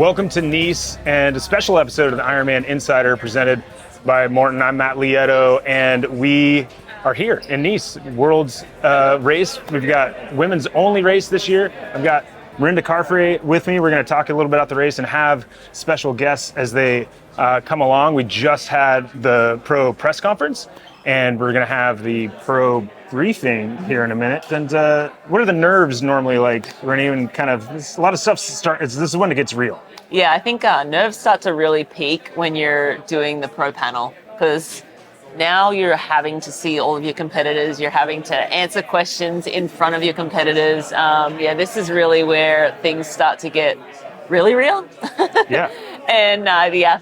Welcome to Nice and a special episode of the IRONMAN Insider presented by Morton. I'm Matt Lieto, and we are here in Nice, world's race. We've got women's only race this year. I've got Mirinda Carfrae with me. We're going to talk a little bit about the race and have special guests as they come along. We just had the pro press conference, and we're going to have the pro briefing here in a minute. And what are the nerves normally like? We're even kind of, a lot of stuff this is when it gets real. Yeah, I think nerves start to really peak when you're doing the pro panel, because now you're having to see all of your competitors. You're having to answer questions in front of your competitors. This is really where things start to get really real. Yeah. And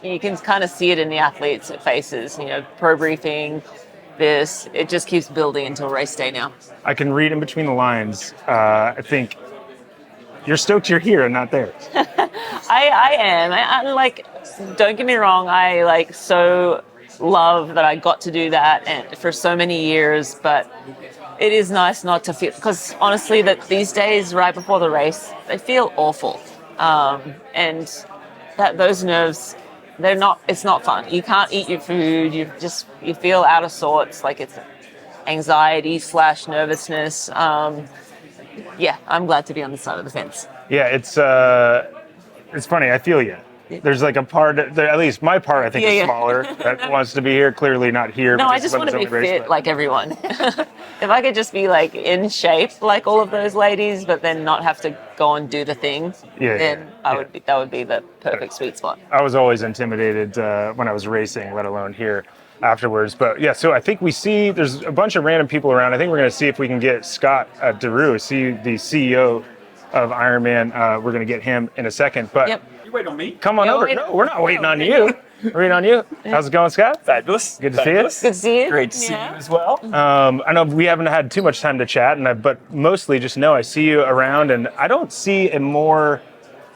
you can kind of see it in the athletes' faces. You know, pro briefing, it just keeps building until race day now. I can read in between the lines. I think you're stoked you're here and not there. I am. I'm like, don't get me wrong. I so love that I got to do that and for so many years, but it is nice not to feel, because honestly that these days right before the race, they feel awful. And those nerves, it's not fun. You can't eat your food. You feel out of sorts, like it's anxiety / nervousness. I'm glad to be on the side of the fence. Yeah, it's funny. I feel you. There's like a part, at least my part, I think is smaller, that wants to be here. Clearly not here. No, I just want to be fit like everyone. If I could just be like in shape like all of those ladies, but then not have to go and do the thing, that would be the perfect sweet spot. I was always intimidated when I was racing, let alone here afterwards. But yeah, so I think there's a bunch of random people around. I think we're going to see if we can get Scott DeRue, the CEO of Ironman. We're going to get him in a second. But You wait on me. Come on over. No, we're not waiting on you. We're waiting on you. How's it going, Scott? Fabulous. Good to see you. Good to see you. Great to see you as well. I know we haven't had too much time to chat, but mostly just know I see you around, and I don't see a more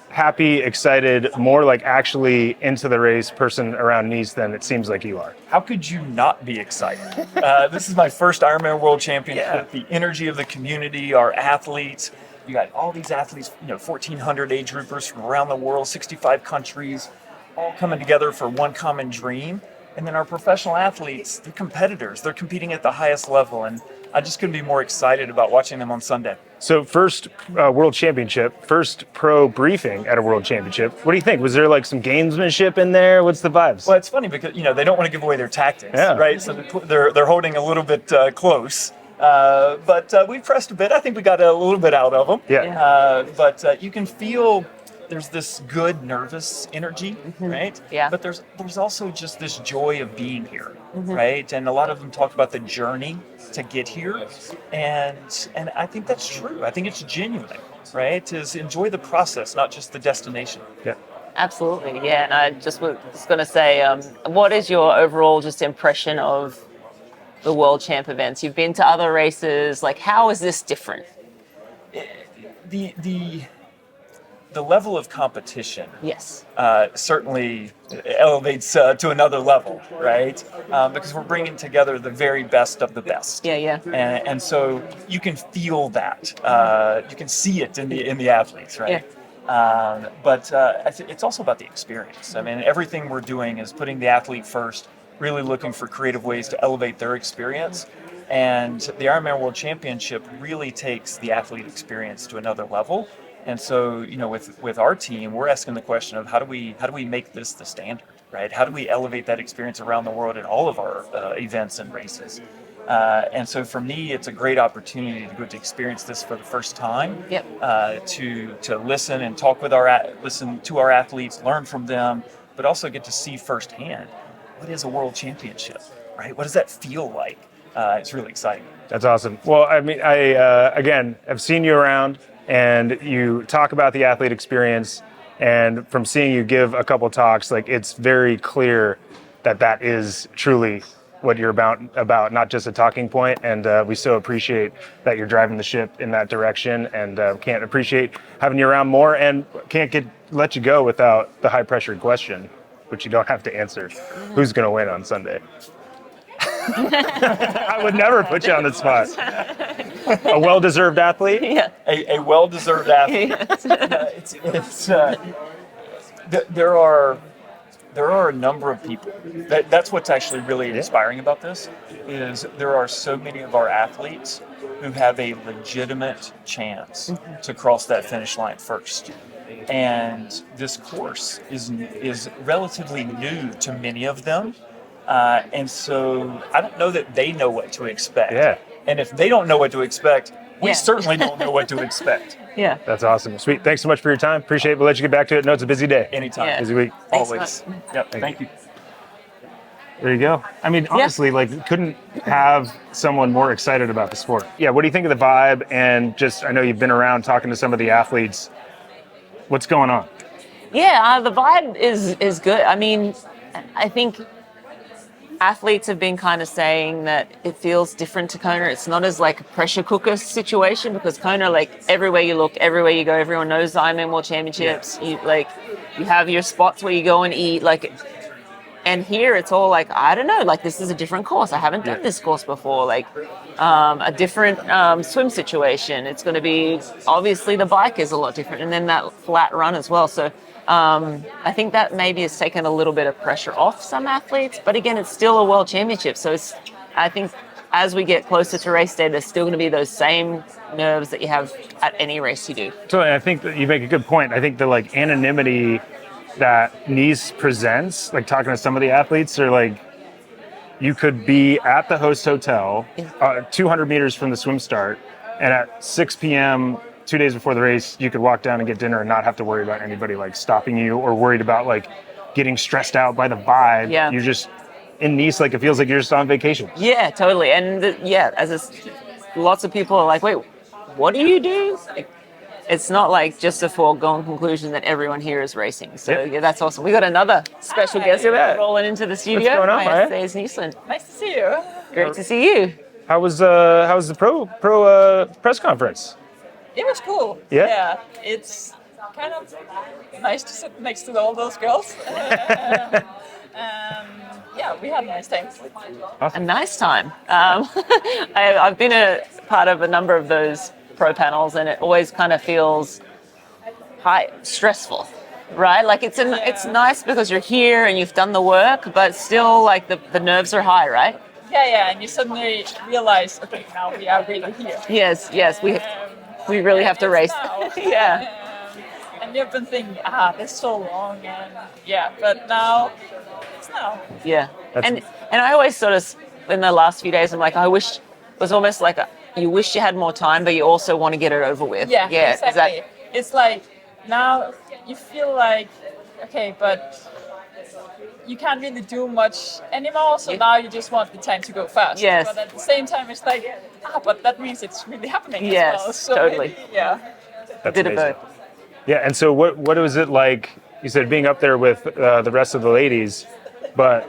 happy, excited, more like actually into the race person around Nice than it seems like you are. How could you not be excited? This is my first IRONMAN World Championship. Yeah. The energy of the community, our athletes. You got all these athletes, 1,400 age groupers from around the world, 65 countries, all coming together for one common dream. And then our professional athletes, they're competitors. They're competing at the highest level. And I just couldn't be more excited about watching them on Sunday. So first World Championship, first pro briefing at a World Championship. What do you think? Was there like some gamesmanship in there? What's the vibes? Well, it's funny because, they don't want to give away their tactics, right? So they're holding a little bit close. But we pressed a bit. I think we got a little bit out of them. Yeah. But you can feel there's this good nervous energy, right? Yeah. But there's also just this joy of being here, right? And a lot of them talk about the journey to get here, and I think that's true. I think it's genuine, right? Is enjoy the process, not just the destination. Yeah. Absolutely. Yeah. And I just was going to say, what is your overall just impression of the World Champ events? You've been to other races. Like, how is this different? The level of competition, Yes. certainly elevates to another level, right? Because we're bringing together the very best of the best. Yeah. And so you can feel that. You can see it in the athletes, right? Yeah. But it's also about the experience. I mean, everything we're doing is putting the athlete first, really looking for creative ways to elevate their experience. And the Ironman World Championship really takes the athlete experience to another level. And so, with our team, we're asking the question of how do we make this the standard, right? How do we elevate that experience around the world in all of our events and races? And so for me, it's a great opportunity to go to experience this for the first time. Yep. To listen and talk with listen to our athletes, learn from them, but also get to see firsthand what is a world championship, right? What does that feel like? It's really exciting. That's awesome. Well, I mean, I again have seen you around, and you talk about the athlete experience, and from seeing you give a couple talks, like it's very clear that is truly what you're about, not just a talking point. And we so appreciate that you're driving the ship in that direction, and can't appreciate having you around more, and can't let you go without the high pressure question, which you don't have to answer. Who's going to win on Sunday? I would never put you on the spot. A well-deserved athlete? Yeah. A well-deserved athlete. There are a number of people. That's what's actually really inspiring about this, is there are so many of our athletes who have a legitimate chance to cross that finish line first. And this course is relatively new to many of them. And so I don't know that they know what to expect. Yeah. And if they don't know what to expect, we Yeah. certainly don't know what to expect. Yeah. That's awesome. Sweet. Thanks so much for your time. Appreciate it. We'll let you get back to it. No, it's a busy day. Anytime. Yeah. Busy week. Thanks Always. much. Yep. Thank you. There you go. I mean, honestly, like, couldn't have someone more excited about the sport. Yeah. What do you think of the vibe? And just, I know you've been around talking to some of the athletes. What's going on? Yeah, the vibe is good. I mean, I think athletes have been kind of saying that it feels different to Kona. It's not as like a pressure cooker situation, because Kona, like, everywhere you look, everywhere you go, everyone knows the Ironman World Championships. You have your spots where you go and eat, like. And here it's all like, I don't know, like, this is a different course. I haven't done this course before. Like, a different swim situation. It's going to be, obviously the bike is a lot different, and then that flat run as well. So I think that maybe has taken a little bit of pressure off some athletes. But again, it's still a world championship. So I think as we get closer to race day, there's still going to be those same nerves that you have at any race you do. So I think that you make a good point. I think the like anonymity that Nice presents, like talking to some of the athletes, are like, you could be at the host hotel 200 meters from the swim start, and at 6 p.m. 2 days before the race, you could walk down and get dinner and not have to worry about anybody like stopping you or worried about like getting stressed out by the vibe. Yeah. You're just in Nice, like it feels like you're just on vacation. Yeah, totally. And lots of people are like, wait, what do you do? Like, it's not like just a foregone conclusion that everyone here is racing. So yeah, that's awesome. We got another special guest rolling into the studio. What's going on, Maja Maja? Stage Nielsen. Nice to see you. Great to see you. How was the pro press conference? It was cool. Yeah? It's kind of nice to sit next to all those girls. Yeah, we had a nice time. A nice time. I've been a part of a number of those pro panels, and it always kind of feels stressful, right? Like it's nice because you're here and you've done the work, but still like the nerves are high, right? Yeah, and you suddenly realize, okay, now we are really here. Yes, we really have to race. Yeah. And you've been thinking, this is so long, and but now it's now. Yeah. And I always sort of, in the last few days, I'm like, I wish it was almost like you wish you had more time, but you also want to get it over with. Yeah, exactly. Is it's like now you feel like, okay, but you can't really do much anymore, so now you just want the time to go fast. Yes. But at the same time, it's like, but that means it's really happening Yes, as well. So totally. Yeah. That's bit of amazing. both. Yeah, and so what was it like? You said being up there with the rest of the ladies, but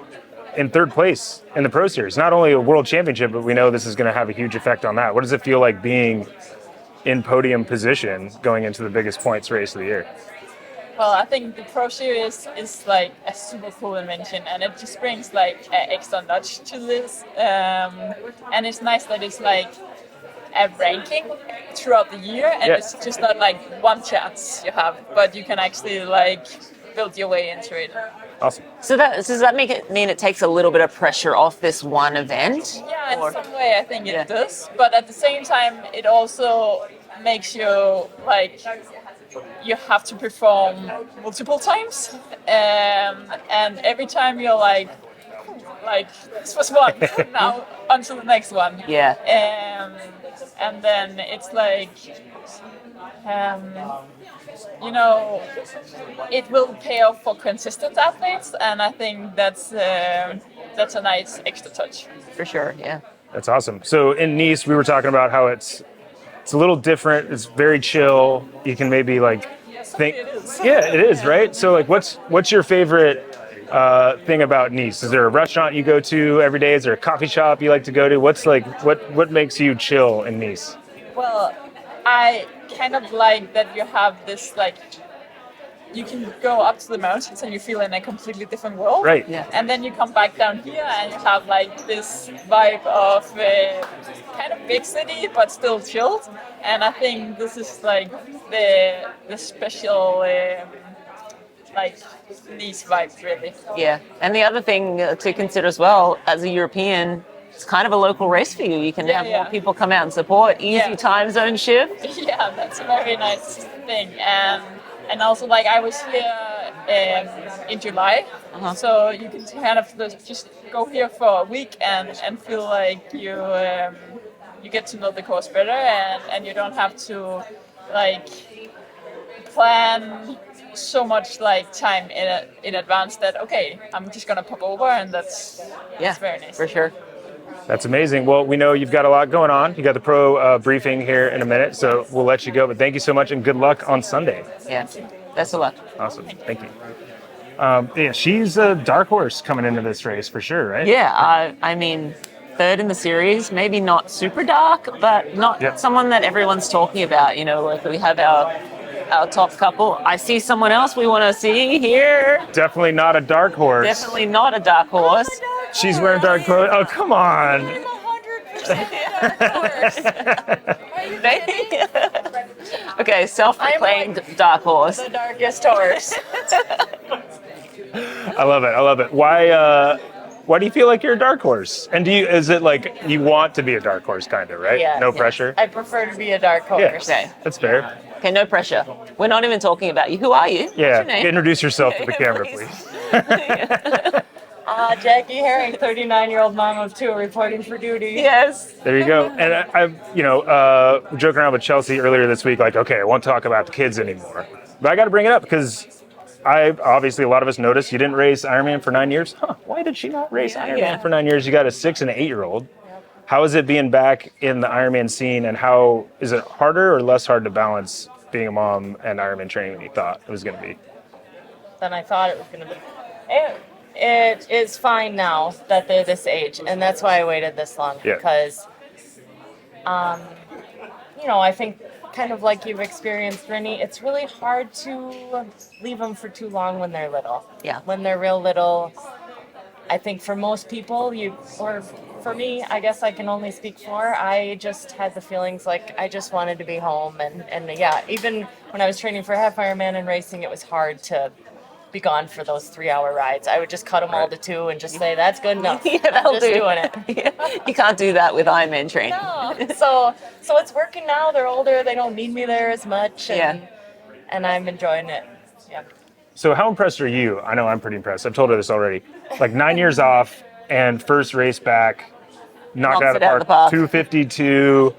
in third place in the Pro Series. Not only a world championship, but we know this is going to have a huge effect on that. What does it feel like being in podium position going into the biggest points race of the year? Well, I think the Pro Series is like a super cool invention, and it just brings like an extra notch to this. And it's nice that it's like a ranking throughout the year, and it's just not like one chance you have, but you can actually like build your way into it. Awesome. So does that mean it takes a little bit of pressure off this one event? Yeah, in some way I think it does, but at the same time it also makes you like you have to perform multiple times, and every time you're like this was one, now on to the next one. Yeah. And then it's like it will pay off for consistent athletes, and I think that's a nice extra touch. For sure, yeah. That's awesome. So in Nice, we were talking about how it's a little different. It's very chill. You can maybe like think. It is. Yeah, it is, right? So like, what's your favorite thing about Nice? Is there a restaurant you go to every day? Is there a coffee shop you like to go to? What's like what makes you chill in Nice? Well, I kind of like that you have this like you can go up to the mountains and you feel in a completely different world. Right. Yeah. And then you come back down here and you have like this vibe of kind of big city but still chilled. And I think this is like the special like these vibes really. Yeah. And the other thing to consider as well, as a European, it's kind of a local race for you. You can have more people come out and support. Easy time zone shift. Yeah, that's a very nice thing. And also, like, I was here in July, so you can kind of just go here for a week and feel like you get to know the course better, and you don't have to like plan so much like time in advance that okay, I'm just gonna pop over, and that's very nice. For sure. That's amazing. Well, we know you've got a lot going on. You got the pro briefing here in a minute, so we'll let you go. But thank you so much, and good luck on Sunday. Yeah, best of luck. Awesome. Thank you. Yeah, she's a dark horse coming into this race for sure, right? Yeah, I mean, third in the series, maybe not super dark, but not someone that everyone's talking about. You know, like we have our top couple. I see someone else we want to see here. Definitely not a dark horse. Definitely not a dark horse. She's wearing dark clothes. Oh, come on. I'm 100% dark horse. Okay, self-proclaimed dark horse. The darkest horse. I love it. I love it. Why do you feel like you're a dark horse? And is it like you want to be a dark horse, kind of, right? Yeah. No pressure? I prefer to be a dark horse. Yeah, Okay. that's fair. Okay, no pressure. We're not even talking about you. Who are you? What's Yeah, your name? introduce yourself to the camera, Please. please. Jackie Herring, 39-year-old mom of two, reporting for duty. Yes. There you go. And I'm joking around with Chelsea earlier this week, like, okay, I won't talk about the kids anymore. But I got to bring it up because obviously a lot of us noticed you didn't race Ironman for 9 years. Huh, why did she not race Ironman for 9 years? You got a 6 and an 8-year-old. Yep. How is it being back in the Ironman scene, and how is it harder or less hard to balance being a mom and Ironman training than you thought it was going to be? Than I thought it was going to be. It is fine now that they're this age, and that's why I waited this long, because, I think kind of like you've experienced, Rennie, it's really hard to leave them for too long when they're little. Yeah. When they're real little, I think for most people, or for me, I guess I can only speak for, I just had the feelings like I just wanted to be home, and even when I was training for half Ironman and racing, it was hard to be gone for those 3-hour rides. I would just cut them all to 2 and just say, that's good enough. Yeah, that'll I'm just do. doing it. Yeah. You can't do that with Ironman training. No. So it's working now. They're older. They don't need me there as much. And I'm enjoying it. Yeah. So how impressed are you? I know I'm pretty impressed. I've told her this already. Like 9 years off and first race back, knocked out of the park. 252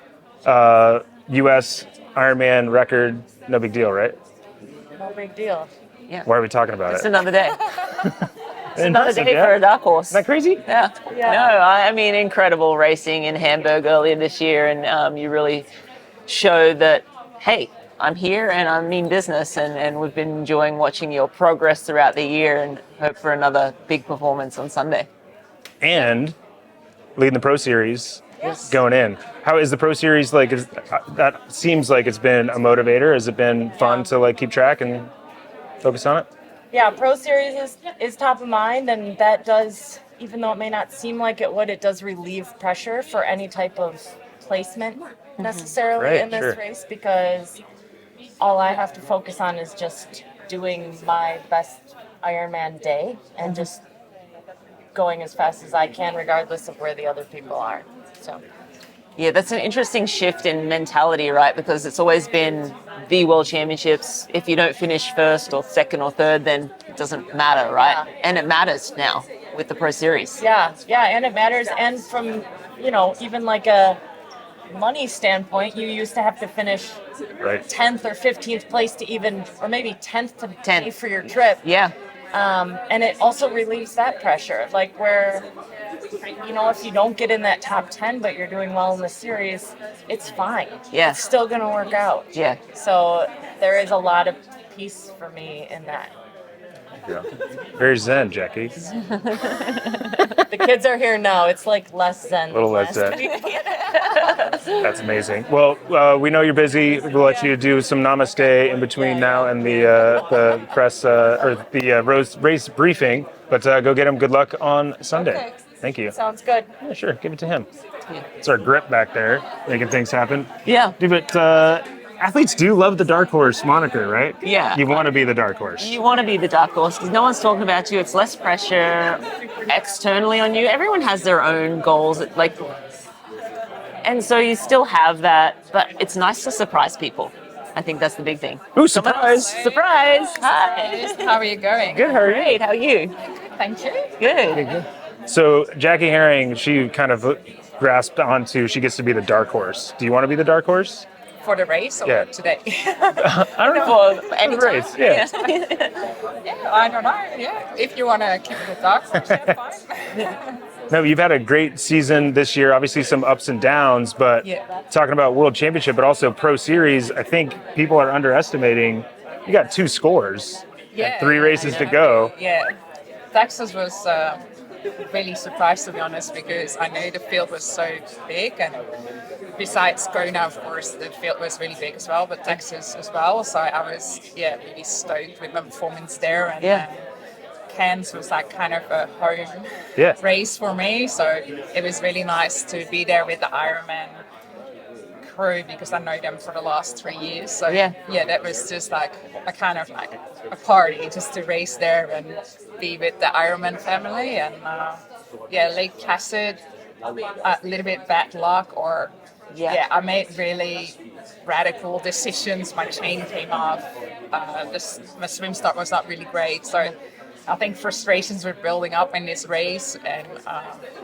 U.S. Ironman record. No big deal, right? No big deal. Yeah. Why are we talking about It's it? another day. It's another day yeah? for a dark horse. Isn't that crazy? Yeah. No, I mean, incredible racing in Hamburg earlier this year, and you really showed that, hey, I'm here and I mean business, and we've been enjoying watching your progress throughout the year, and hope for another big performance on Sunday. And leading the Pro Series going in. How is the Pro Series like? That seems like it's been a motivator. Has it been fun to like keep track and focus on it? Yeah, Pro Series is top of mind, and that does, even though it may not seem like it would, it does relieve pressure for any type of placement necessarily in this race, because all I have to focus on is just doing my best Ironman day and just going as fast as I can, regardless of where the other people are. So. Yeah, that's an interesting shift in mentality, right? Because it's always been the World Championships. If you don't finish first or second or third, then it doesn't matter, right? Yeah. And it matters now with the Pro Series. Yeah, and it matters. And from, even like a money standpoint, you used to have to finish 10th or 15th place to even, or maybe 10th to pay for your trip. Yeah. And it also relieves that pressure, like where, if you don't get in that top 10, but you're doing well in the series, it's fine. Yeah. It's still going to work out. Yeah. So there is a lot of peace for me in that. Yeah. Very zen, Jackie. The kids are here now. It's like less zen. A little less last zen. week. That's amazing. Well, we know you're busy. We'll let you do some namaste in between now and the press or the race briefing. But go get him. Good luck on Sunday. Okay. Thank you. Sounds good. Yeah, sure. Give it to him. It's our grip back there, making things happen. Yeah. But athletes do love the dark horse moniker, right? Yeah. You want to be the dark horse. You want to be the dark horse because no one's talking about you. It's less pressure externally on you. Everyone has their own goals, like, and so you still have that. But it's nice to surprise people. I think that's the big thing. Ooh, surprise! Surprise! Hi. How are you going? Good. How are you? Great. How are you? Thank you. Good. So Jackie Herring, she kind of grasped onto she gets to be the dark horse. Do you want to be the dark horse? For the race or Yeah. today? I don't know. For any race, yeah. Yeah, I don't know. Yeah, if you want to keep it dark, yeah, fine. No, you've had a great season this year. Obviously, some ups and downs, but talking about World Championship, but also Pro Series, I think people are underestimating. You got 2 scores, Yeah. 3 races to go. Yeah, Texas was really surprised, to be honest, because I know the field was so big, and besides Kona, of course, the field was really big as well, but Texas as well. So I was really stoked with my performance there, and Cairns was like kind of a home race for me. So it was really nice to be there with the Ironman crew because I know them for the last 3 years. So that was just like a kind of like a party just to race there and be with the Ironman family. And Lake Placid, a little bit bad luck, or I made really radical decisions. My chain came off. My swim start was not really great. So I think frustrations were building up in this race, and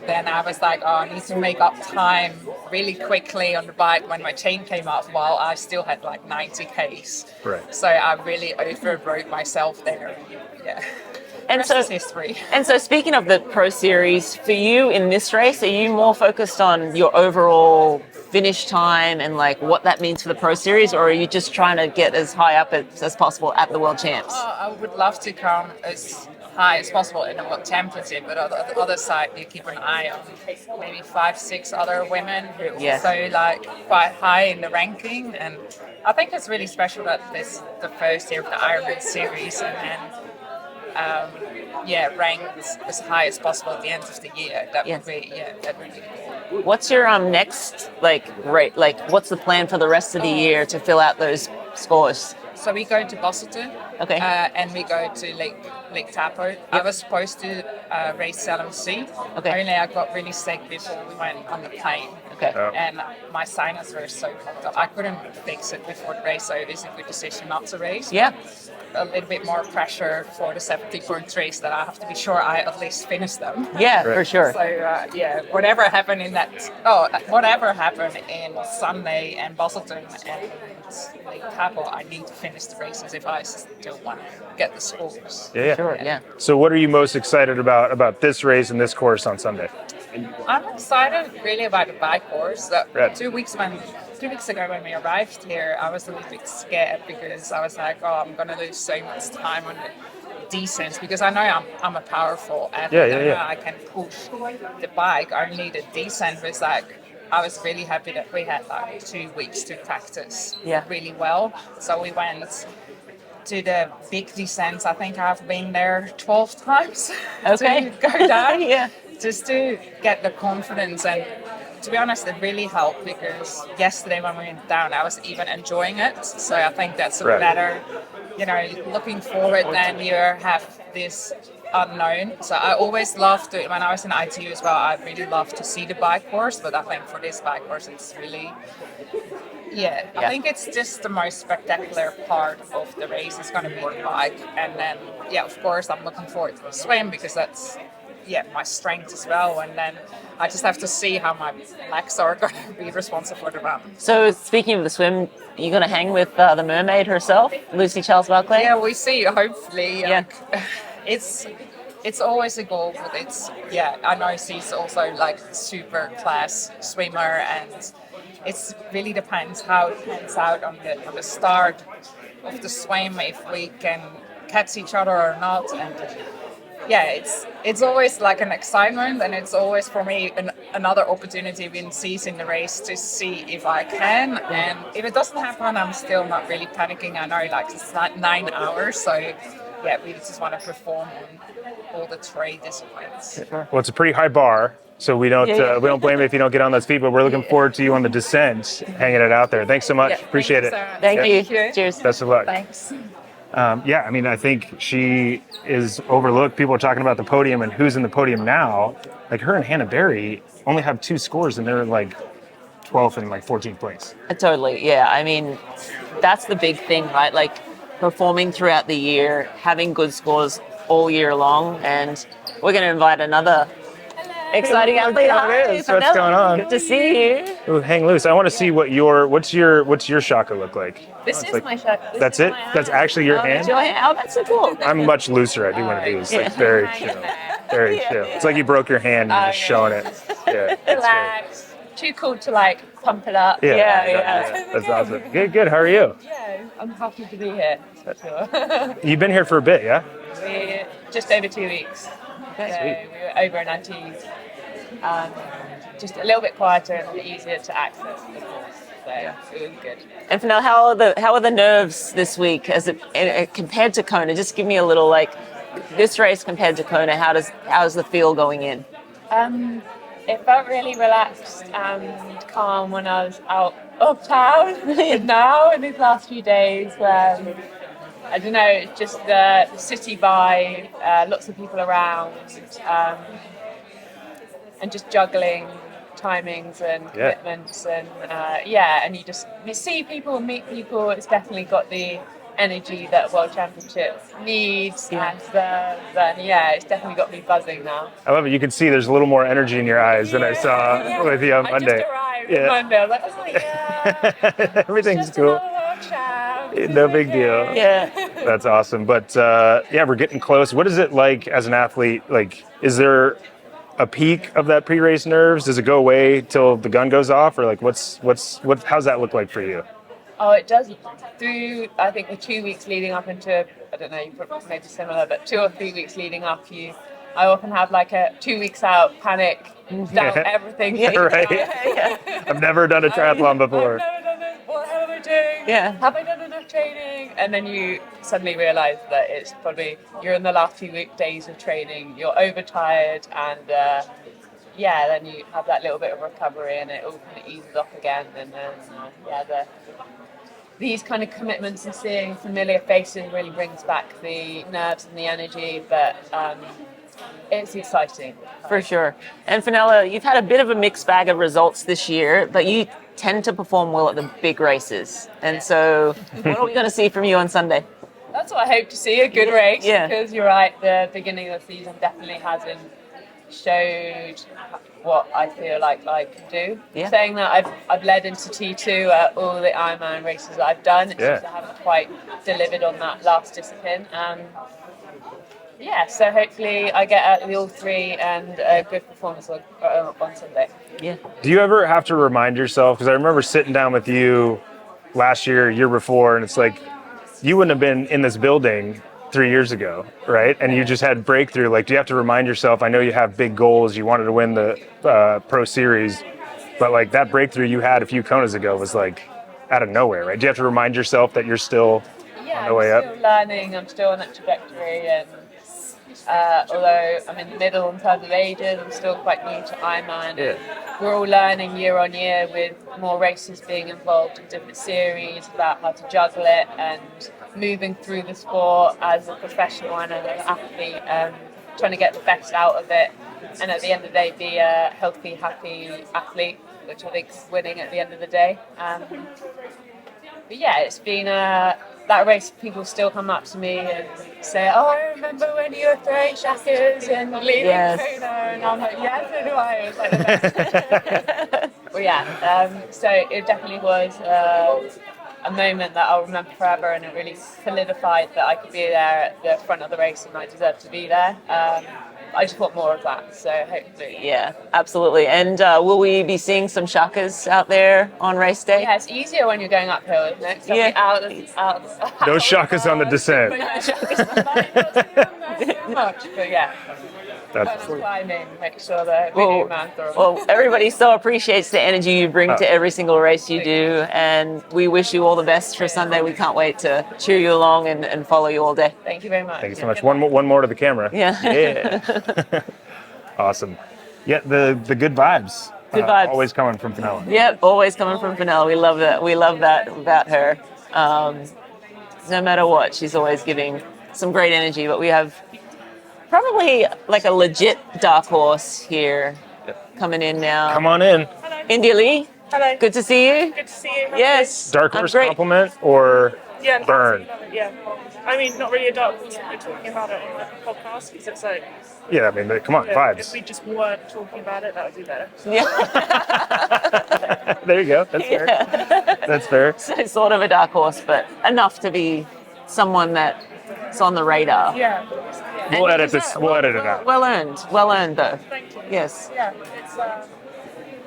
then I was like, I need to make up time really quickly on the bike when my chain came off while I still had like 90 Ks. Right. So I really overrode myself there. Yeah. And so, history. And so speaking of the Pro Series, for you in this race, are you more focused on your overall finish time and like what that means for the Pro Series, or are you just trying to get as high up as possible at the World Champs? I would love to come as high as possible in the World Championship, but on the other side, you keep an eye on maybe 5-6 other women who are also like quite high in the ranking. And I think it's really special that this is the first year of the Ironman series, and then ranked as high as possible at the end of the year. That would be cool. What's your next rate? What's the plan for the rest of the year to fill out those scores? So we go to Boston, and we go to Lake Taupo. I was supposed to race LMC. Only I got really sick before we went on the plane. And my sinus were so fucked up. I couldn't fix it before the race, so it was a good decision not to race. Yeah. A little bit more pressure for the 70-point race that I have to be sure I at least finish them. Yeah, for sure. So whatever happened in Sunday and Boston and Lake Taupo, I need to finish the races if I still want to get the scores. Yeah. Sure, yeah. So what are you most excited about this race and this course on Sunday? I'm excited really about the bike course. 2 weeks ago when we arrived here, I was a little bit scared because I was like, I'm going to lose so much time on the descents because I know I'm a powerful athlete. I know I can push the bike. Only the descent was like, I was really happy that we had like 2 weeks to practice really well. So we went to the big descents. I think I've been there 12 times to go down. Just to get the confidence, and to be honest, it really helped because yesterday when we went down, I was even enjoying it. So I think that's a better, looking forward than you have this unknown. So I always loved it when I was in ITU as well. I really loved to see the bike course, but I think for this bike course, it's really, I think it's just the most spectacular part of the race is going to be the bike, and then of course I'm looking forward to the swim because that's my strength as well, and then I just have to see how my legs are going to be responsible for the run. So speaking of the swim, you're going to hang with the mermaid herself, Lucy Charles Barclay? Yeah, we see, hopefully. It's always a goal, but I know she's also like super class swimmer, and it really depends how it pans out on the start of the swim, if we can catch each other or not. And it's always like an excitement, and it's always for me another opportunity in season the race to see if I can. And if it doesn't happen, I'm still not really panicking. I know like it's not 9 hours, so yeah, really just want to perform on all the three disciplines. Well, it's a pretty high bar, so we don't blame you if you don't get on those feet. But we're looking forward to you on the descent, hanging it out there. Thanks so much. Appreciate it. Thank you. Cheers. Best of luck. Thanks. Yeah, I mean, I think she is overlooked. People are talking about the podium and who's in the podium now. Like her and Hannah Berry only have 2 scores, and they're like 12th and like 14th place. Totally, yeah. I mean, that's the big thing, right? Like performing throughout the year, having good scores all year long, and we're going to invite another exciting athlete. Hi, What's going on? Good to see you. Ooh, hang loose. I want to see what what's your shaka look like. This is my shot. That's it? That's actually your hand? Oh, that's so cool. I'm much looser. I do one of these. Like very chill. Very chill. It's like you broke your hand and you're just showing it. Yeah. Relax. Too cool to like pump it up. Yeah. That's awesome. Good. How are you? Yeah, I'm happy to be here. For sure. You've been here for a bit, yeah? We're just over 2 weeks. So we were over in Antilles. Just a little bit quieter and a bit easier to access. So it was good. And Fennell, how are the nerves this week compared to Kona? Just give me a little like this race compared to Kona. How's the feel going in? It felt really relaxed and calm when I was out of town. But now in these last few days, where I don't know, it's just the city vibe, lots of people around, and just juggling timings and commitments, and and you see people, meet people. It's definitely got the energy that World Championship needs, and it's definitely got me buzzing now. I love it. You can see there's a little more energy in your eyes than I saw with you on Monday. I just arrived on Monday. I was like, everything's just cool. No big deal. Yeah. That's awesome. But we're getting close. What is it like as an athlete? Like, is there a peak of that pre-race nerves? Does it go away till the gun goes off, or like how's that look like for you? Oh, it does. Through, I think, the 2 weeks leading up into, I don't know, maybe similar, but 2 or 3 weeks leading up, I often have like a 2 weeks out panic, doubt everything. Right. I've never done a triathlon before. I've never done it. What the hell am I doing? Yeah. Have I done enough training? And then you suddenly realise that it's probably, you're in the last few days of training, you're overtired, and then you have that little bit of recovery and it all kind of eases off again. And then, these kind of commitments and seeing familiar faces really brings back the nerves and the energy, but it's exciting. For sure. And Fenella, you've had a bit of a mixed bag of results this year, but you tend to perform well at the big races. And so what are we going to see from you on Sunday? That's what I hope to see, a good race, Yeah. because you're right, the beginning of the season definitely hasn't showed what I feel like I can do. Yeah. Saying that, I've led into T2 at all the Ironman races that I've done. It's just I haven't quite delivered on that last discipline. So hopefully I get out of the all three and a good performance on Sunday. Yeah. Do you ever have to remind yourself, because I remember sitting down with you last year before, and it's like you wouldn't have been in this building 3 years ago, right? And you just had breakthrough. Like, do you have to remind yourself, I know you have big goals, you wanted to win the Pro Series, but like that breakthrough you had a few Konas ago was like out of nowhere, right? Do you have to remind yourself that you're still on the way up? I'm still learning, I'm still on that trajectory, and although I'm in the middle in terms of ages, I'm still quite new to Ironman. Yeah. We're all learning year on year with more races being involved in different series about how to juggle it and moving through the sport as a professional and as an athlete, trying to get the best out of it, and at the end of the day be a healthy, happy athlete, which I think is winning at the end of the day. But yeah, it's been that race. People still come up to me and say, "Oh, I remember when you were throwing shackers and leading Kona," and I'm like, "Yes, so do I." It was like the best. Well, so it definitely was a moment that I'll remember forever, and it really solidified that I could be there at the front of the race and I deserve to be there. I just want more of that, so hopefully. Yeah, absolutely. And will we be seeing some shakas out there on race day? Yeah, it's easier when you're going uphill, isn't it? So No shakas on the descent. Much, but yeah. That's climbing, make sure that we do marathon. Well, everybody so appreciates the energy you bring to every single race you do, and we wish you all the best for Sunday. We can't wait to cheer you along and follow you all day. Thank you very much. Thank you so much. One more to the camera. Yeah. Awesome. Yeah, the good vibes. Good vibes. Always coming from Fenella. Yep, always coming from Fenella. We love that. We love that about her. No matter what, she's always giving some great energy. But we have probably like a legit dark horse here coming in now. Come on in. India Lee. Hello. Good to see you. Good to see you. Yes. Dark I'm horse great. compliment or Yeah. burn? Yeah. I mean, not really a dark horse if we're talking about it on the podcast because it's like, Yeah, I mean, come on, if vibes. we just weren't talking about it, that would be better. Yeah. There you go. That's fair. That's fair. So sort of a dark horse, but enough to be someone that's on the radar. Yeah. We'll edit this. We'll edit it out. Well earned. Well earned, though. Thank you. Yes. Yeah.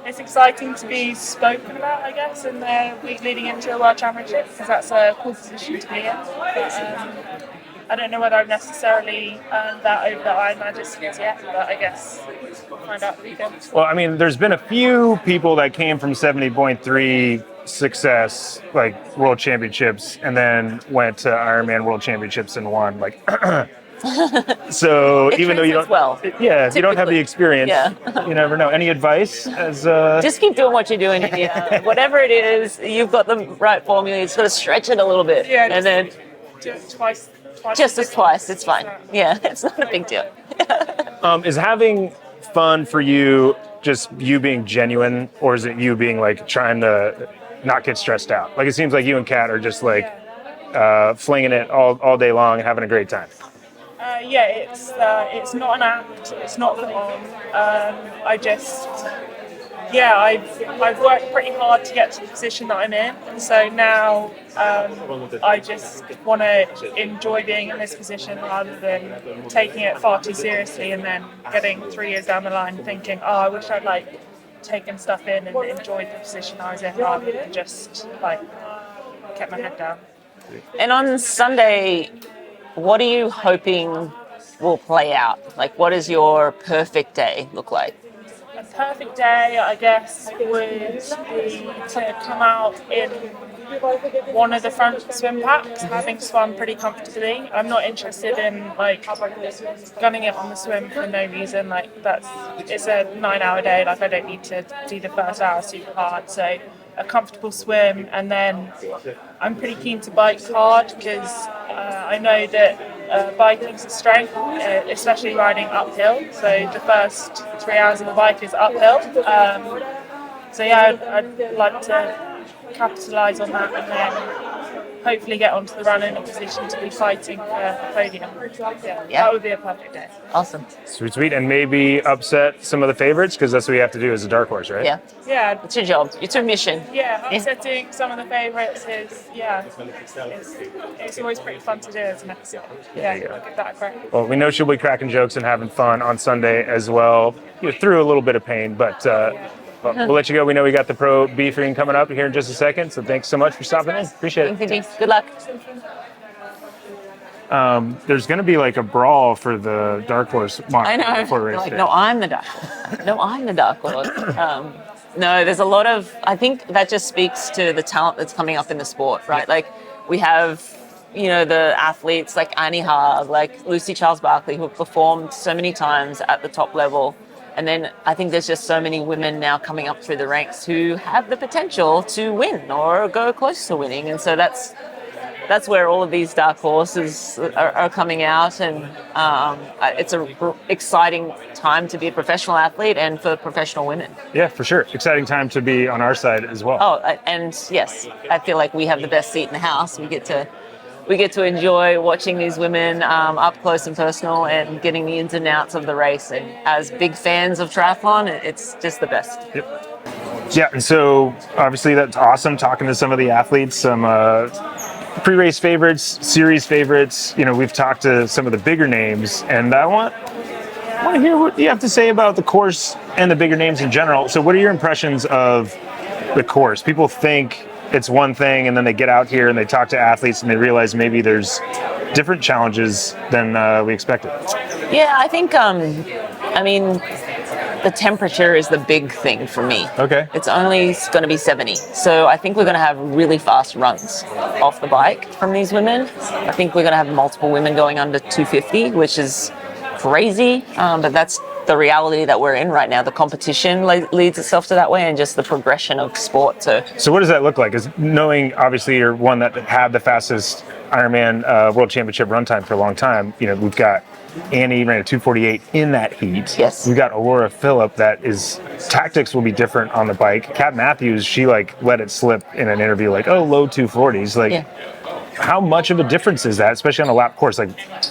It's exciting to be spoken about, I guess, in the week leading into a World Championship because that's a cool position to be in. But, I don't know whether I've necessarily earned that over the Ironman distance yet, but I guess we'll find out the weekend. Well, I mean, there's been a few people that came from 70.3 success, like World Championships, and then went to Ironman World Championships and won. Like, so It even though you don't, translates well. yeah, if you don't have the Typically. experience, Yeah. you never know. Any advice as Just keep doing what you're doing. India. Whatever it is, you've got the right formula. You just got to stretch it a little bit, Yeah, and then Do it twice. just as twice. It's fine. Yeah, it's not a big deal. is having fun for you just you being genuine, or is it you being like trying to not get stressed out? Like it seems like you and Kat are just like flinging it all day long and having a great time. Yeah, it's not an act. It's not for long. I've worked pretty hard to get to the position that I'm in, and so now I just want to enjoy being in this position rather than taking it far too seriously and then getting 3 years down the line thinking, oh, I wish I'd like taken stuff in and enjoyed the position I was in rather than just like kept my head down. And on Sunday, what are you hoping will play out? Like, what does your perfect day look like? A perfect day, I guess, would be to come out in one of the front swim packs, having swum pretty comfortably. I'm not interested in like gunning it on the swim for no reason. Like it's a 9-hour day. Like I don't need to do the first hour super hard. So a comfortable swim, and then I'm pretty keen to bike hard because I know that biking's a strength, especially riding uphill. So the first 3 hours of the bike is uphill. So yeah, I'd like to capitalise on that and then hopefully get onto the run in a position to be fighting for a podium. Yeah, that would be a perfect day. Awesome. Sweet. And maybe upset some of the favorites because that's what you have to do as a dark horse, right? Yeah. Yeah, It's your job. It's your mission. upsetting some of the favourites is, it's always pretty fun to do as an episode. Yeah, I'll give that a crack. Well, we know she'll be cracking jokes and having fun on Sunday as well. Through a little bit of pain, but we'll let you go. We know we got the pro beefing coming up here in just a second. So thanks so much for stopping in. Appreciate it. Thanks, Good luck. There's going to be like a brawl for the dark horse mark I know. before They're race like, day. no, I'm the dark horse. No, I'm the dark horse. No, there's a lot of, I think that just speaks to the talent that's coming up in the sport, right? Like we have, the athletes like Annie Haag, like Lucy Charles Barkley, who have performed so many times at the top level. And then I think there's just so many women now coming up through the ranks who have the potential to win or go close to winning. And so that's where all of these dark horses are coming out, and it's an exciting time to be a professional athlete and for professional women. Yeah, for sure. Exciting time to be on our side as well. Oh, and yes, I feel like we have the best seat in the house. We get to enjoy watching these women up close and personal and getting the ins and outs of the race. And as big fans of triathlon, it's just the best. Yep. Yeah, and so obviously that's awesome talking to some of the athletes, some pre-race favorites, series favorites. We've talked to some of the bigger names, and I want to hear what you have to say about the course and the bigger names in general. So what are your impressions of the course? People think it's one thing, and then they get out here and they talk to athletes and they realize maybe there's different challenges than we expected. Yeah, I think, the temperature is the big thing for me. Okay. It's only going to be 70. So I think we're going to have really fast runs off the bike from these women. I think we're going to have multiple women going under 250, which is crazy, but that's the reality that we're in right now. The competition leads itself to that way, and just the progression of sport. So what does that look like? Is knowing, obviously, you're one that had the fastest Ironman World Championship run time for a long time. You know, we've got Annie ran a 2:48 in that heat. Yes. We've got Aurora Phillip that is, tactics will be different on the bike. Kat Matthews, she like let it slip in an interview, like, oh, low 240s. Like, Yeah. how much of a difference is that, especially on a lap course? Like,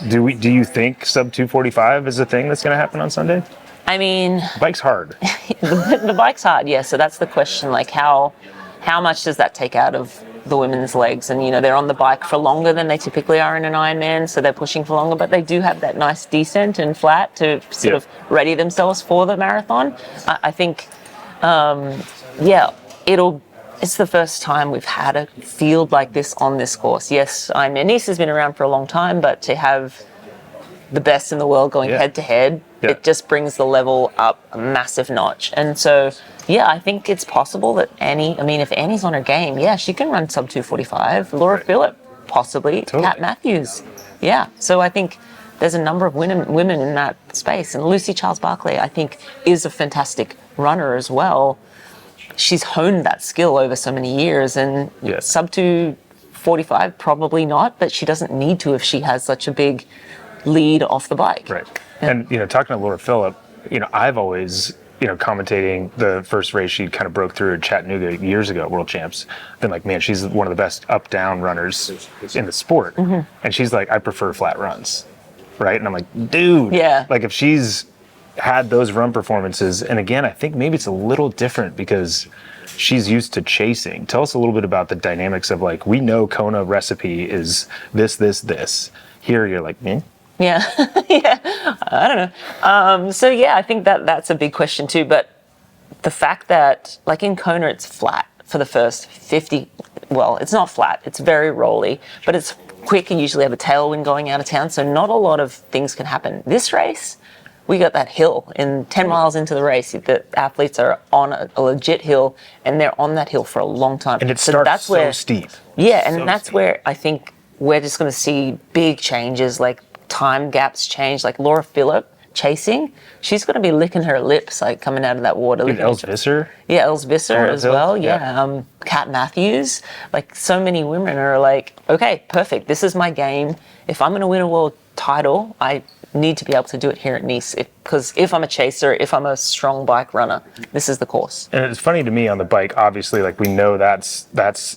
do you think sub 245 is a thing that's going to happen on Sunday? I mean, Bike's hard. the bike's hard, yeah. So that's the question. Like, how much does that take out of the women's legs? And, you know, they're on the bike for longer than they typically are in an Ironman, so they're pushing for longer, but they do have that nice descent and flat to sort of ready themselves for the marathon. I think, it's the first time we've had a field like this on this course. Yes, Nice has been around for a long time, but to have the best in the world going head to head, it just brings the level up a massive notch. And so, yeah, I think it's possible that if Annie's on her game, she can run sub 245. Laura Phillip, possibly. Totally. Kat Matthews. Yeah. So I think there's a number of women in that space. And Lucy Charles-Barclay, I think, is a fantastic runner as well. She's honed that skill over so many years, and sub 245, probably not, but she doesn't need to if she has such a big lead off the bike. Right. Yeah. And, you know, talking to Laura Phillip, you know, I've always, you know, commentating the first race she kind of broke through at Chattanooga years ago, World Champs, been like, man, she's one of the best up-down runners in the sport. Mm-hmm. And she's like, I prefer flat runs. Right. And I'm like, dude, like, if she's had those run performances, and again, I think maybe it's a little different because she's used to chasing. Tell us a little bit about the dynamics of, like, we know Kona recipe is this. Here you're like, man. Yeah, I don't know. I think that's a big question too. But the fact that, like, in Kona, it's flat for the first 50. Well, it's not flat. It's very rolly, but it's quick and usually have a tailwind going out of town. So not a lot of things can happen. This race, we got that hill in 10 miles into the race. The athletes are on a legit hill, and they're on that hill for a long time. And it starts so steep. Yeah, and that's where I think we're just going to see big changes, like time gaps change. Like Laura Phillip chasing, she's going to be licking her lips, like, coming out of that water. Els Visser? Yeah, Els Visser as well. Yeah. Kat Matthews. Like, so many women are like, okay, perfect. This is my game. If I'm going to win a world title, I need to be able to do it here at Nice, because if I'm a chaser, if I'm a strong bike runner, this is the course. And it's funny to me on the bike, obviously, like, we know that's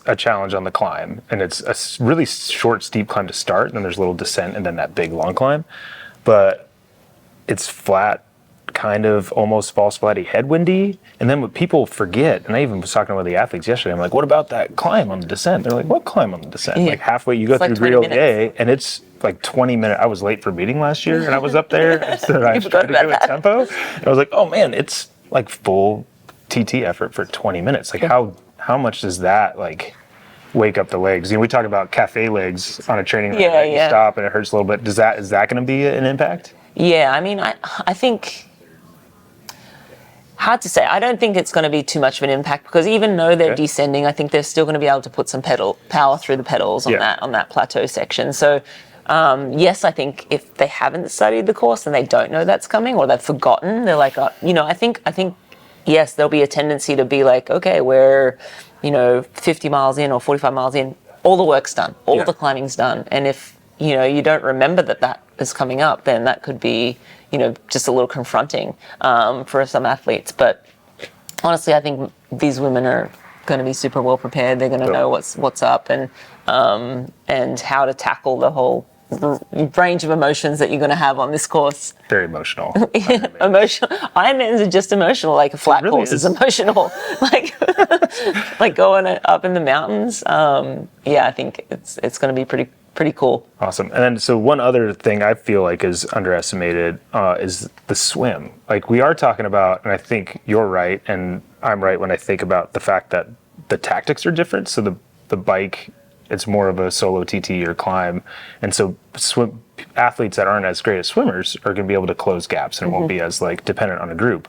a challenge on the climb, and it's a really short, steep climb to start, and then there's a little descent, and then that big long climb. But it's flat, kind of almost false flatty, headwindy. And then what people forget, and I even was talking to one of the athletes yesterday, I'm like, what about that climb on the descent? They're like, what climb on the descent? Like, halfway, you go through Rio Day, and it's like 20 minutes. I was late for a meeting last year, and I was up there, so I tried to do a tempo. And I was like, oh man, it's like full TT effort for 20 minutes. Like, how much does that, like, wake up the legs? You know, we talk about cafe legs on a training run, right? You stop and it hurts a little bit. Is that going to be an impact? Yeah, I mean, I think, hard to say. I don't think it's going to be too much of an impact, because even though they're descending, I think they're still going to be able to put some power through the pedals on that plateau section. So, yes, I think if they haven't studied the course and they don't know that's coming, or they've forgotten, they're like, I think yes, there'll be a tendency to be like, okay, we're 50 miles in or 45 miles in, all the work's done, all the climbing's done, and if you don't remember that is coming up, then that could be just a little confronting for some athletes. But honestly, I think these women are going to be super well prepared. They're going to know what's up, and how to tackle the whole range of emotions that you're going to have on this course. Very emotional. Emotional. Ironmans are just emotional. Like, a flat course is emotional. like going up in the mountains. I think it's going to be pretty cool. Awesome. And then, so one other thing I feel like is underestimated is the swim. Like, we are talking about, and I think you're right, and I'm right when I think about the fact that the tactics are different. So the bike, it's more of a solo TT or climb. And so athletes that aren't as great as swimmers are going to be able to close gaps, and it won't be as, like, dependent on a group.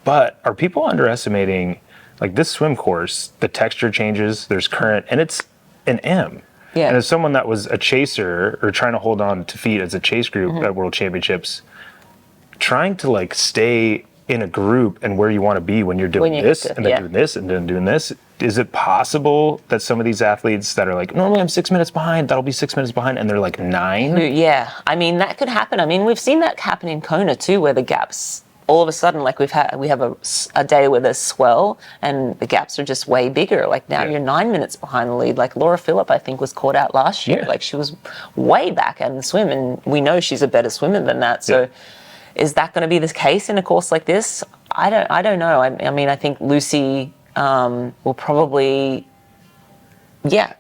But are people underestimating like this swim course, the texture changes, there's current, and it's an M. Yeah. And as someone that was a chaser or trying to hold on to feet as a chase group at World Championships, trying to like stay in a group and where you want to be when you're doing this and then doing this and then doing this. Is it possible that some of these athletes that are like, normally I'm 6 minutes behind, that'll be 6 minutes behind, and they're like 9? Yeah, I mean, that could happen. I mean, we've seen that happen in Kona too, where the gaps, all of a sudden, like we have a day where there's swell and the gaps are just way bigger. Like now you're 9 minutes behind the lead. Like Laura Phillip, I think, was caught out last year. Like she was way back in the swim, and we know she's a better swimmer than that. So is that going to be the case in a course like this? I don't know. I mean, I think Lucy will probably,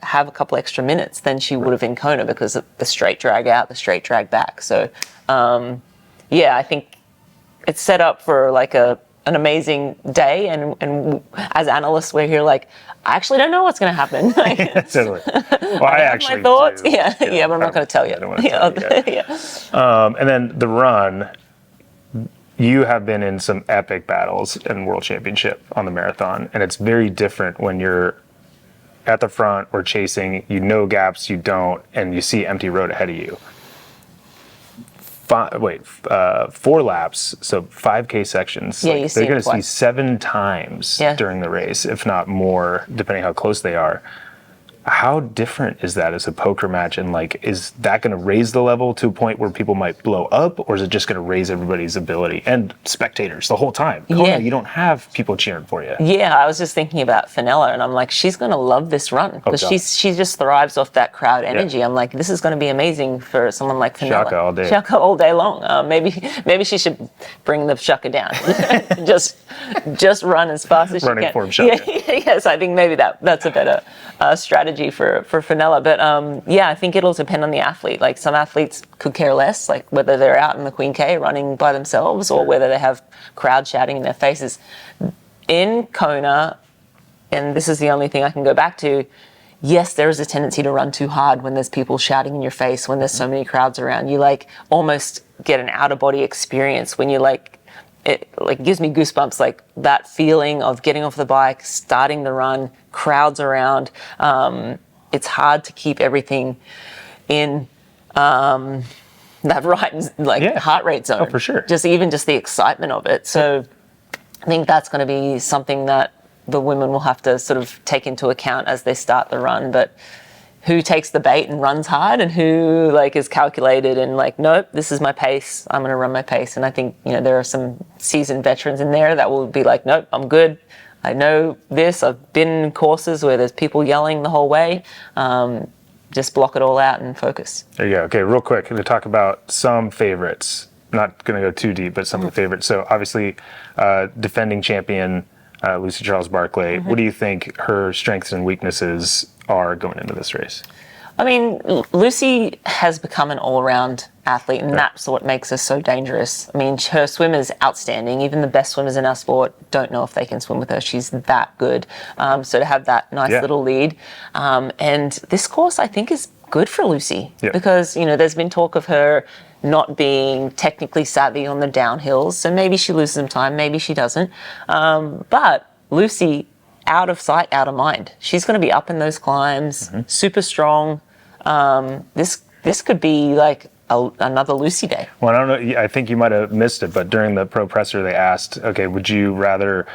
have a couple extra minutes than she would have in Kona because of the straight drag out, the straight drag back. So, I think it's set up for like an amazing day. And as analysts, we're here like, I actually don't know what's going to happen. Totally. Well, I actually my thoughts. do. But I'm not going to tell you. I don't want to tell you yet. And then the run. You have been in some epic battles in World Championship on the marathon, and it's very different when you're at the front or chasing, you know gaps, you don't, and you see empty road ahead of you. 4 laps, so 5K sections. You see they're going to see twice. 7 times during the race, if not more, depending how close they are. How different is that as a poker match? And like, is that going to raise the level to a point where people might blow up, or is it just going to raise everybody's ability and spectators the whole time? Kona, you don't have people cheering for you. Yeah, I was just thinking about Fenella, and I'm like, she's going to love this run because she just thrives off that crowd energy. I'm like, this is going to be amazing for someone like Fenella. Shaka all day. Shaka all day long. Maybe she should bring the Shaka down. just run as fast as Running she can. form Shaka. Yes, I think maybe that's a better strategy for Fenella. But I think it'll depend on the athlete. Like some athletes could care less, like whether they're out in the Queen K running by themselves or whether they have crowd shouting in their faces. In Kona, and this is the only thing I can go back to, yes, there is a tendency to run too hard when there's people shouting in your face, when there's so many crowds around. You like almost get an out of body experience when you like, it like gives me goosebumps, like that feeling of getting off the bike, starting the run, crowds around. It's hard to keep everything in that right heart rate zone. Oh, for sure. Just the excitement of it. So I think that's going to be something that the women will have to sort of take into account as they start the run. But who takes the bait and runs hard, and who like is calculated and like, nope, this is my pace, I'm going to run my pace. And I think, there are some seasoned veterans in there that will be like, nope, I'm good. I know this. I've been in courses where there's people yelling the whole way. Just block it all out and focus. There you go. Okay, real quick, to talk about some favorites. Not going to go too deep, but some of the favorites. So obviously, defending champion Lucy Charles Barclay. What do you think her strengths and weaknesses are going into this race? I mean, Lucy has become an all-around athlete, and that's what makes her so dangerous. I mean, her swim is outstanding. Even the best swimmers in our sport don't know if they can swim with her. She's that good. So to have that nice little lead. And this course, I think, is good for Lucy because, there's been talk of her not being technically savvy on the downhills. So maybe she loses some time, maybe she doesn't. But Lucy, out of sight, out of mind. She's going to be up in those climbs, super strong. This could be like another Lucy day. Well, I don't know. I think you might have missed it, but during the pro presser, they asked, okay, would you rather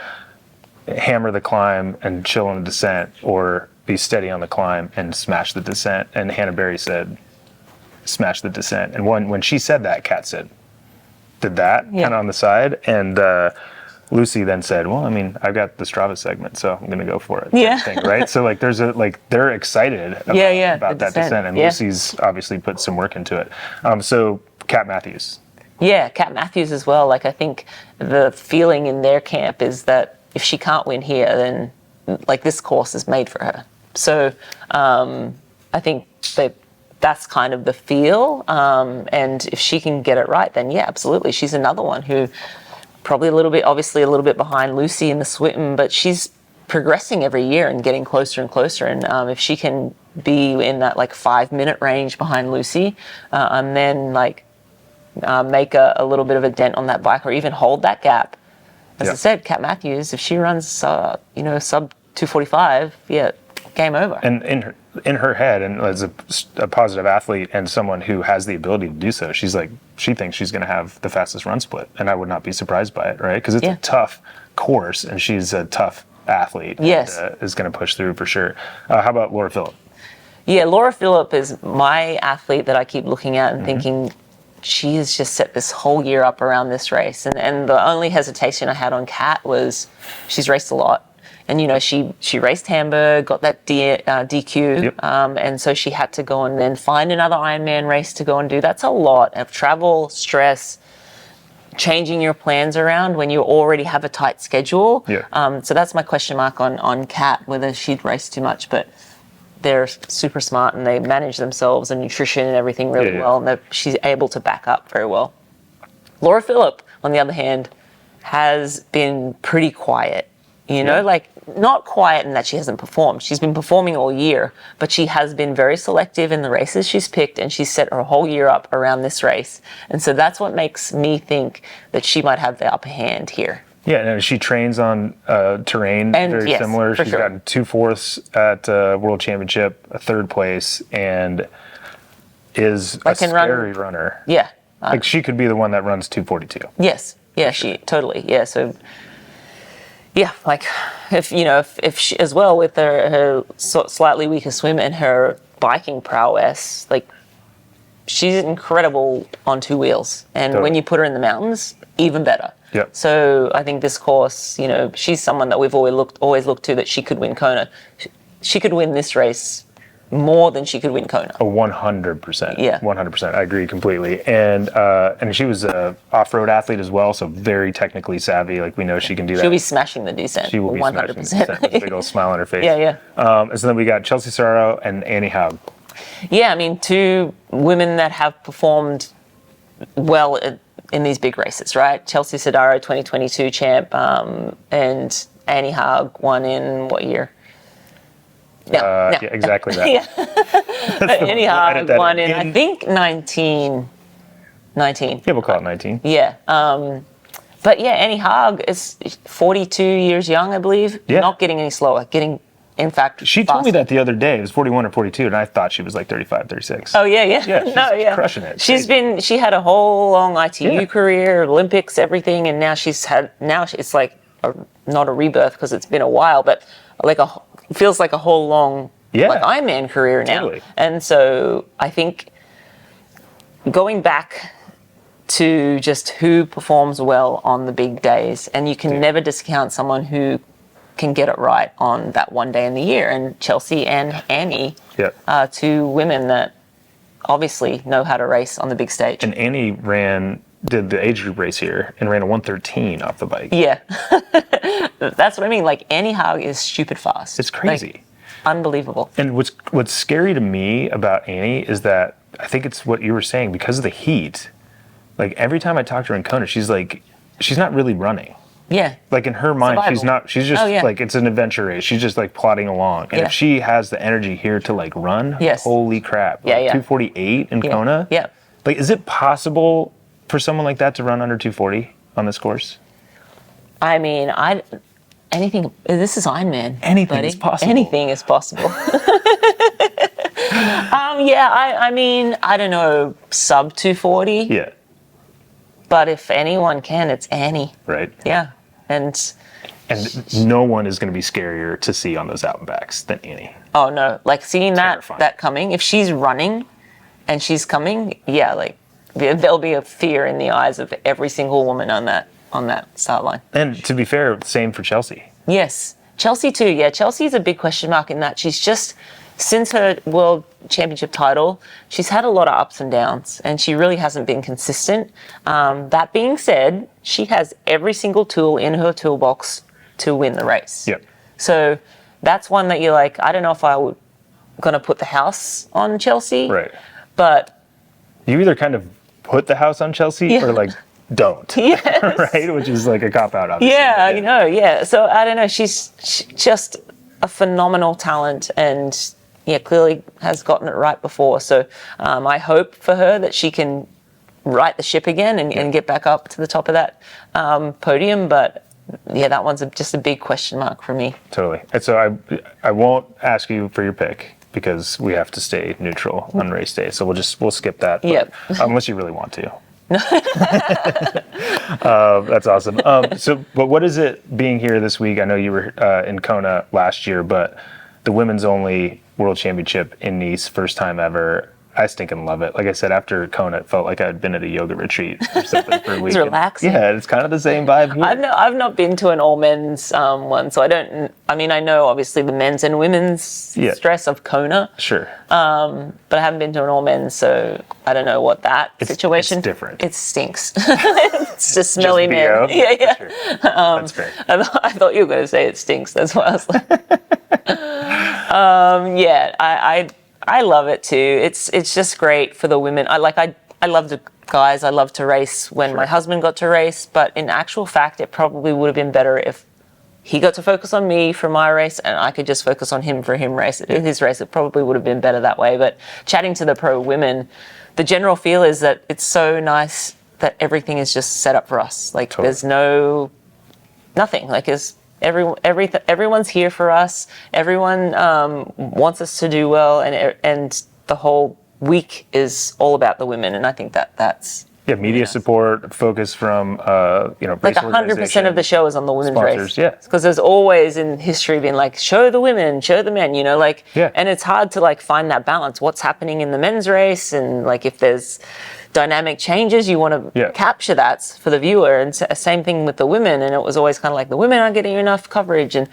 hammer the climb and chill on the descent, or be steady on the climb and smash the descent? And Hannah Berry said, smash the descent. And when she said that, Kat said, did that kind of on the side. And Lucy then said, well, I mean, I've got the Strava segment, so I'm going to go for it. Thing, right? So like they're excited about that descent, and Lucy's obviously put some work into it. So Kat Matthews. Yeah, Kat Matthews as well. Like I think the feeling in their camp is that if she can't win here, then like this course is made for her. So I think that's kind of the feel. And if she can get it right, then absolutely. She's another one who probably obviously a little bit behind Lucy in the swim, but she's progressing every year and getting closer and closer. And if she can be in that like 5-minute range behind Lucy, and then like make a little bit of a dent on that bike, or even hold that gap, as I said, Kat Matthews, if she runs, sub 2:45, game over. And in her head, and as a positive athlete and someone who has the ability to do so, she thinks she's going to have the fastest run split, and I would not be surprised by it, right? Because it's a tough course, and she's a tough athlete. Yes, and, is going to push through for sure. How about Laura Phillip? Yeah, Laura Phillip is my athlete that I keep looking at and thinking she has just set this whole year up around this race. And the only hesitation I had on Kat was she's raced a lot. And, she raced Hamburg, got that DQ, and so she had to go and then find another Ironman race to go and do. That's a lot of travel, stress, changing your plans around when you already have a tight schedule. Yeah. So that's my question mark on Kat, whether she'd race too much. But they're super smart and they manage themselves and nutrition and everything really well, and she's able to back up very well. Laura Phillip, on the other hand, has been pretty quiet. Not quiet in that she hasn't performed. She's been performing all year, but she has been very selective in the races she's picked, and she's set her whole year up around this race. And so that's what makes me think that she might have the upper hand here. Yeah, and she trains on terrain very similar. She's gotten 2/4 at World Championship, a 3rd place, and is a scary runner. Yeah. She could be the one that runs 2:42. Yes. Yeah, she totally. Yeah, so if she, as well with her slightly weaker swim and her biking prowess, she's incredible on 2 wheels. And when you put her in the mountains, even better. Yep. So I think this course, she's someone that we've always looked to that she could win Kona. She could win this race more than she could win Kona. 100%. Yeah. 100%. I agree completely. And she was an off-road athlete as well, so very technically savvy. We know she can do that. She'll be smashing the descent. She will be 100%. Smashing the descent with a big old smile on her face. Yeah. And so then we got Chelsea Sorrow and Annie Haug. Yeah, 2 women that have performed well in these big races, right? Chelsea Sodaro, 2022 champ, and Annie Haug won in what year? Yeah, exactly that. Annie Haug won in, I think, 19. Yeah, we'll call it 19. Yeah. But Annie Haug is 42 years young, I believe. Yeah. Not getting any slower. In fact, she told me that the other day. It was 41 or 42, and I thought she was 35, 36. Oh, yeah. Yeah, crushing it. She had a whole long ITU career, Olympics, everything, and now it's not a rebirth because it's been a while, but feels like a whole long Ironman career now. Totally. And so I think going back to just who performs well on the big days, and you can never discount someone who can get it right on that one day in the year. And Chelsea and Annie are 2 women that obviously know how to race on the big stage. And Annie did the age group race here and ran a 1:13 off the bike. Yeah. That's what I mean. Annie Haug is stupid fast. It's crazy. Unbelievable. And what's scary to me about Annie is that I think it's what you were saying, because of the heat. Every time I talk to her in Kona, she's not really running. Yeah. In her mind, Survival. she's just it's an adventure race. She's just plodding along. And if she has the energy here to run, holy crap. 2:48 in Kona? Yeah. Is it possible for someone like that to run under 2:40 on this course? I mean, this is Ironman. Anything is possible. Anything is possible. I don't know, sub 2:40. Yeah. But if anyone can, it's Annie. Right. Yeah. And no one is going to be scarier to see on those out and backs than Annie. Oh no, seeing Terrifying. that coming, if she's running and she's coming, there'll be a fear in the eyes of every single woman on that start line. And to be fair, same for Chelsea. Yes. Chelsea too. Yeah, Chelsea's a big question mark in that she's just, since her World Championship title, she's had a lot of ups and downs, and she really hasn't been consistent. That being said, she has every single tool in her toolbox to win the race. Yep. So that's one that you're I don't know if I would going to put the house on Chelsea. Right. But you either kind of put the house on Chelsea or don't. Yes. Right? Which is a cop-out, obviously. Yeah. So I don't know. She's just a phenomenal talent, and clearly has gotten it right before. So I hope for her that she can right the ship again and get back up to the top of that podium. But yeah, that one's just a big question mark for me. Totally. And so I won't ask you for your pick because we have to stay neutral on race day. So we'll skip that. Yep. Unless you really want to. That's awesome. But what is it being here this week? I know you were in Kona last year, but the women's only World Championship in Nice, first time ever. I stinking love it. Like I said, after Kona, it felt like I'd been at a yoga retreat or something for a week. It's relaxing. Yeah, it's kind of the same vibe here. I've not been to an all men's one, so I don't. I mean, I know obviously the men's and women's stress of Kona. Sure. But I haven't been to an all men's, so I don't know what that situation. It's different. It stinks. It's just smelly men. BO? Yeah. Sure. That's fair. I thought you were going to say it stinks. That's why I was like. I love it too. It's just great for the women. I love the guys. I love to race when my husband got to race, but in actual fact, it probably would have been better if he got to focus on me for my race and I could just focus on him for his race. It probably would have been better that way. But chatting to the pro women, the general feel is that it's so nice that everything is just set up for us. Like there's nothing. Like everyone's here for us. Everyone wants us to do well, and the whole week is all about the women. And I think that's media support, focus from like 100% of the show is on the women's sponsors, race. Yeah, because there's always in history been like show the women, show the men. And it's hard to like find that balance. What's happening in the men's race, and like if there's dynamic changes, you want to capture that for the viewer. And same thing with the women. And it was always kind of like the women aren't getting enough coverage, and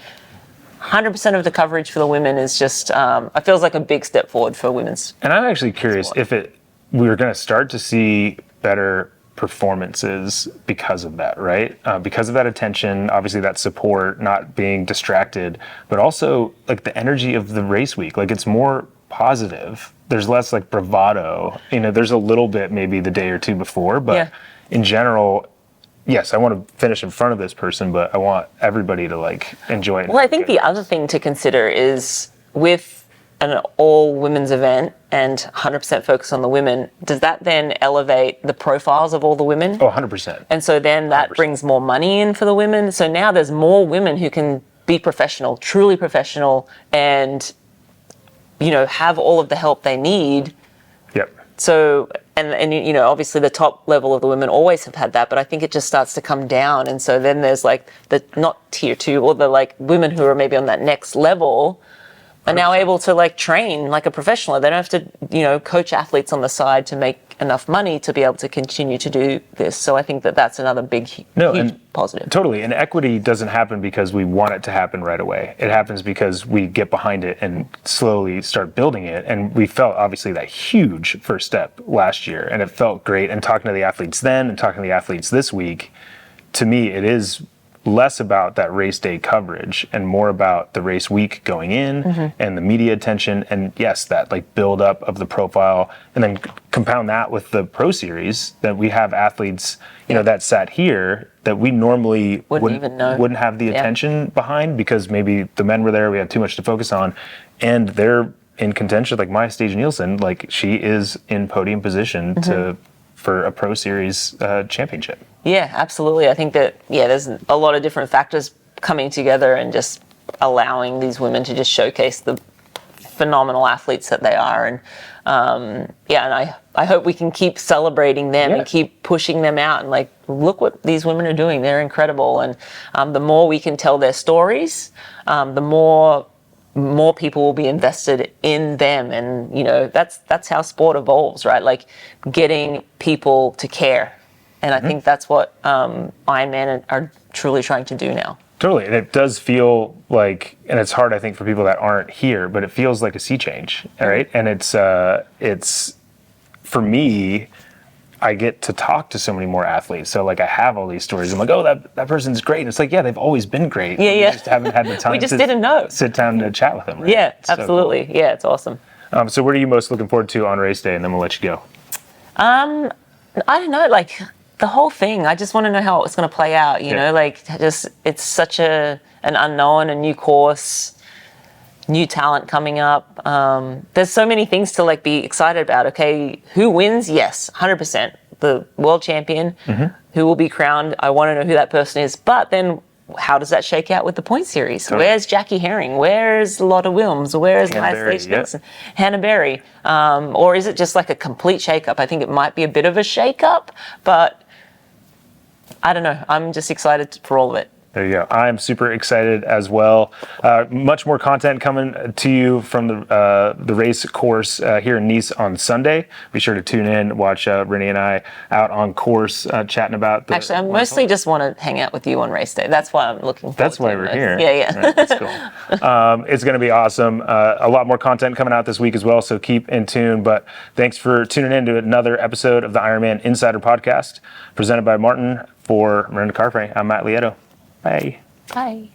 100% of the coverage for the women is just it feels like a big step forward for women's. And I'm actually curious if we were going to start to see better performances because of that, right? Because of that attention, obviously that support, not being distracted, but also like the energy of the race week. Like it's more positive. There's less like bravado. There's a little bit maybe the day or two before, but in general, yes, I want to finish in front of this person, but I want everybody to like enjoy it. Well, I think the other thing to consider is with an all women's event and 100% focus on the women, does that then elevate the profiles of all the women? Oh, 100%. And so then that 100%. Brings more money in for the women. So now there's more women who can be professional, truly professional, and have all of the help they need. Yep. So, and obviously the top level of the women always have had that, but I think it just starts to come down. And so then there's like the not tier 2 or the like women who are maybe on that next level are now able to like train like a professional. They don't have to, coach athletes on the side to make enough money to be able to continue to do this. So I think that's another big, huge positive. Totally. And equity doesn't happen because we want it to happen right away. It happens because we get behind it and slowly start building it. And we felt obviously that huge first step last year, and it felt great. And talking to the athletes then and talking to the athletes this week, to me, it is less about that race day coverage and more about the race week going in and the media attention, and yes, that like build up of the profile, and then compound that with the pro series that we have athletes that sat here that we normally wouldn't have the attention behind because maybe the men were there, we had too much to focus on, and they're in contention. Like Maja Stage Nielsen, like she is in podium position for a pro series championship. Yeah, absolutely. I think that, there's a lot of different factors coming together and just allowing these women to just showcase the phenomenal athletes that they are. And and I hope we can keep celebrating them and keep pushing them out and like, look what these women are doing. They're incredible. And the more we can tell their stories, the more people will be invested in them. And, that's how sport evolves, right? Like getting people to care. And I think that's what Ironman are truly trying to do now. Totally. And it does feel like, and it's hard, I think, for people that aren't here, but it feels like a sea change, right? And it's for me, I get to talk to so many more athletes. So like I have all these stories. I'm like, oh, that person's great. And it's like, they've always been great. Yeah. We just haven't had the time we just didn't know. Sit down to chat with them. Right? Yeah, absolutely. So cool. Yeah, it's awesome. So what are you most looking forward to on race day? And then we'll let you go. I don't know, like the whole thing. I just want to know how it's going to play out, you know, like just it's such an unknown, a new course, new talent coming up. There's so many things to like be excited about. Okay, who wins? Yes, 100%. The world champion, who will be crowned. I want to know who that person is. But then how does that shake out with the point series? Totally. Where's Jackie Herring? Where's Lotte Wilms? Where's Maja Berry, Stage Nielsen? Hannah Berry? Or is it just like a complete shake-up? I think it might be a bit of a shake-up, but I don't know. I'm just excited for all of it. There you go. I'm super excited as well. Much more content coming to you from the race course here in Nice on Sunday. Be sure to tune in, watch Renee and I out on course chatting about the... Actually, I mostly just want to hang out with you on race day. That's why I'm looking forward That's why to we're this. here. Yeah. Right, that's cool. It's going to be awesome. A lot more content coming out this week as well, so keep in tune. But thanks for tuning in to another episode of the Ironman Insider Podcast, presented by Martin for Mirinda Carfrae. I'm Matt Lieto. Bye. Bye.